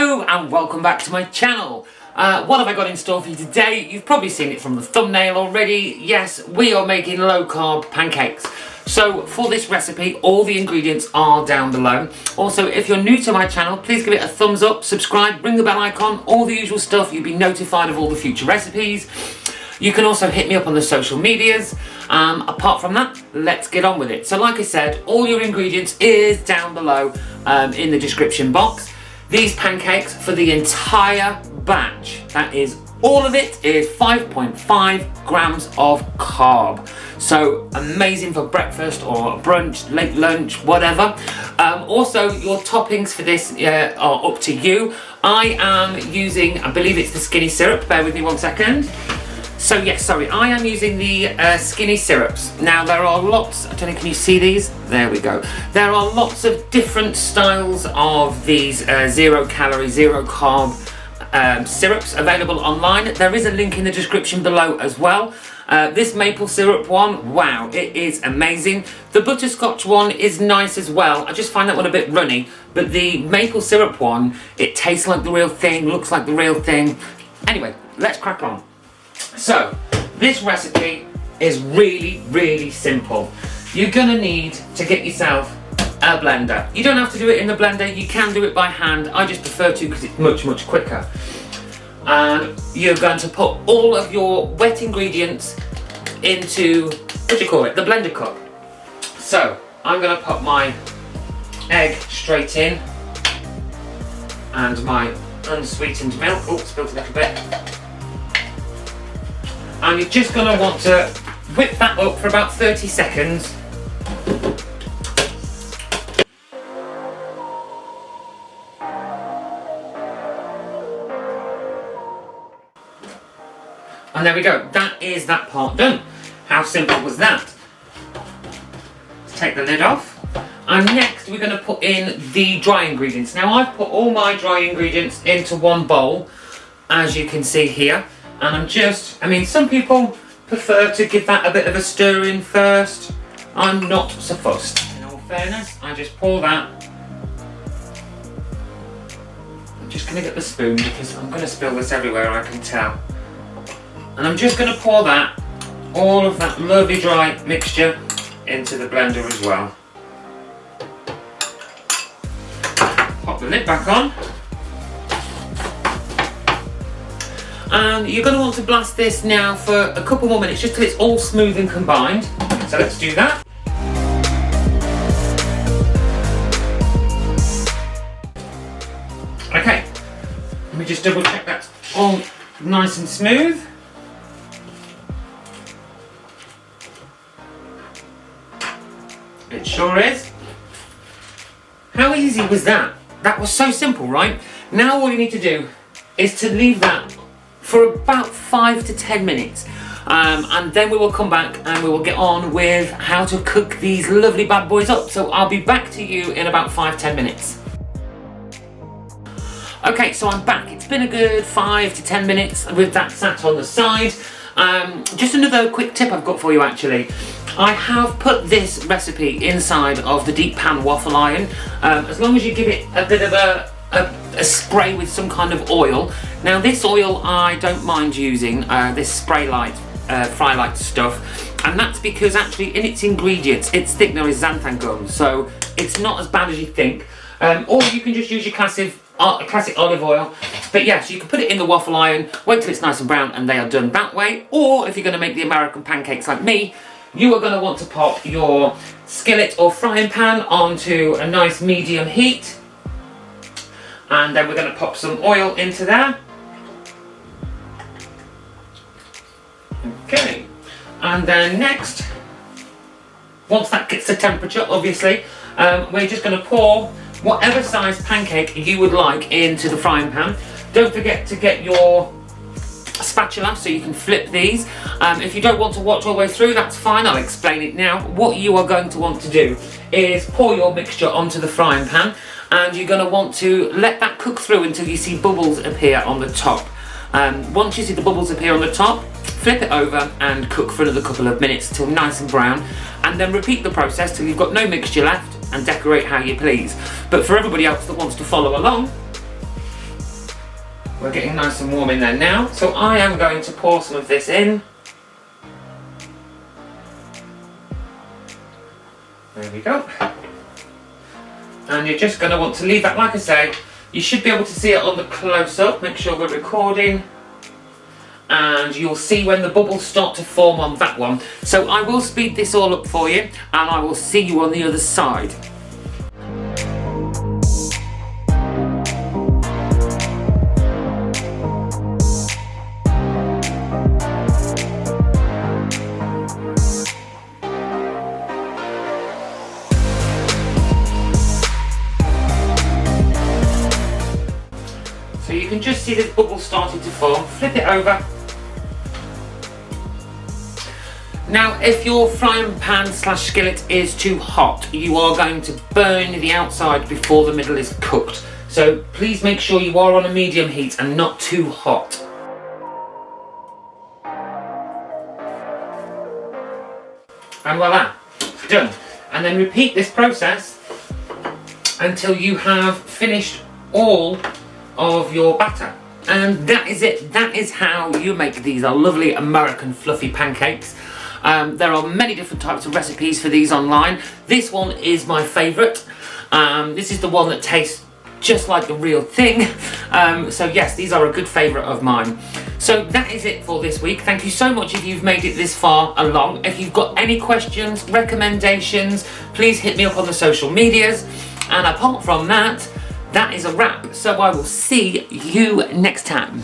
Hello and welcome back to my channel. What have I got in store for you today? You've probably seen it from the thumbnail already. Yes, we are making low carb pancakes. So for this recipe, all the ingredients are down below. Also, if you're new to my channel, please give it a thumbs up, subscribe, ring the bell icon, all the usual stuff. You'll be notified of all the future recipes. You can also hit me up on the social medias. Apart from that, let's get on with it. So like I said, all your ingredients is down below in the description box. These pancakes for the entire batch, that is all of it, is 5.5 grams of carb. So amazing for breakfast or brunch, late lunch, whatever. Also, your toppings for this are up to you. I am using, I believe it's the skinny syrup. Bear with me one second. So yes, sorry, I am using the skinny syrups. Now there are lots, I don't know, can you see these? There we go. There are lots of different styles of these 0 calorie, 0 carb syrups available online. There is a link in the description below as well. This maple syrup one, wow, it is amazing. The butterscotch one is nice as well. I just find that one a bit runny, but the maple syrup one, it tastes like the real thing, looks like the real thing. Anyway, let's crack on. So, this recipe is really, really simple. You're gonna need to get yourself a blender. You don't have to do it in the blender, you can do it by hand. I just prefer to because it's much, much quicker. And you're going to put all of your wet ingredients into, what do you call it, the blender cup. So, I'm gonna put my egg straight in and my unsweetened milk. Oh, spilled a little bit. And you're just going to want to whip that up for about 30 seconds. And there we go, that is that part done. How simple was that? Let's take the lid off. And next we're going to put in the dry ingredients. Now I've put all my dry ingredients into one bowl, as you can see here. And I'm just, I mean, some people prefer to give that a bit of a stir in first. I'm not so fussed. In all fairness, I just pour that. I'm just going to get the spoon because I'm going to spill this everywhere, I can tell. And I'm just going to pour that, all of that lovely dry mixture, into the blender as well. Pop the lid back on. And you're going to want to blast this now for a couple more minutes just till it's all smooth and combined. So let's do that. Okay, let me just double check that's all nice and smooth. It sure is. How easy was that? That was so simple, right? Now all you need to do is to leave that for about 5 to 10 minutes. And then we will come back and we will get on with how to cook these lovely bad boys up. So I'll be back to you in about 5-10 minutes. Okay, so I'm back. It's been a good 5 to 10 minutes with that sat on the side. Just another quick tip I've got for you actually. I have put this recipe inside of the deep pan waffle iron. As long as you give it a bit of a spray with some kind of oil. Now this oil I don't mind using, this spray light, fry light stuff, and that's because actually in its ingredients its thickener is xanthan gum, so it's not as bad as you think. Or you can just use your classic olive oil, but yes, you can put it in the waffle iron, wait till it's nice and brown and they are done that way. Or if you're going to make the American pancakes like me, you are going to want to pop your skillet or frying pan onto a nice medium heat. And then we're going to pop some oil into there. Okay. And then next, once that gets to temperature, obviously, we're just going to pour whatever size pancake you would like into the frying pan. Don't forget to get your spatula so you can flip these. If you don't want to watch all the way through, that's fine, I'll explain it now. What you are going to want to do is pour your mixture onto the frying pan, and you're going to want to let that cook through until you see bubbles appear on the top. Once you see the bubbles appear on the top, flip it over and cook for another couple of minutes till nice and brown, and then repeat the process till you've got no mixture left and decorate how you please. But for everybody else that wants to follow along, We're getting nice and warm in there now, so I am going to pour some of this in. There we go. And you're just going to want to leave that, like I say, you should be able to see it on the close-up. Make sure we're recording. And you'll see when the bubbles start to form on that one. So I will speed this all up for you, and I will see you on the other side. So you can just see this bubble starting to form. Flip it over. Now, if your frying pan / skillet is too hot, you are going to burn the outside before the middle is cooked. So please make sure you are on a medium heat and not too hot. And voila, done. And then repeat this process until you have finished all of your batter. And that is it. That is how you make these lovely American fluffy pancakes. There are many different types of recipes for these online. This one is my favourite. This is the one that tastes just like the real thing. So yes, these are a good favourite of mine. So that is it for this week. Thank you so much if you've made it this far along. If you've got any questions, recommendations, please hit me up on the social medias. And apart from that, that is a wrap. So I will see you next time.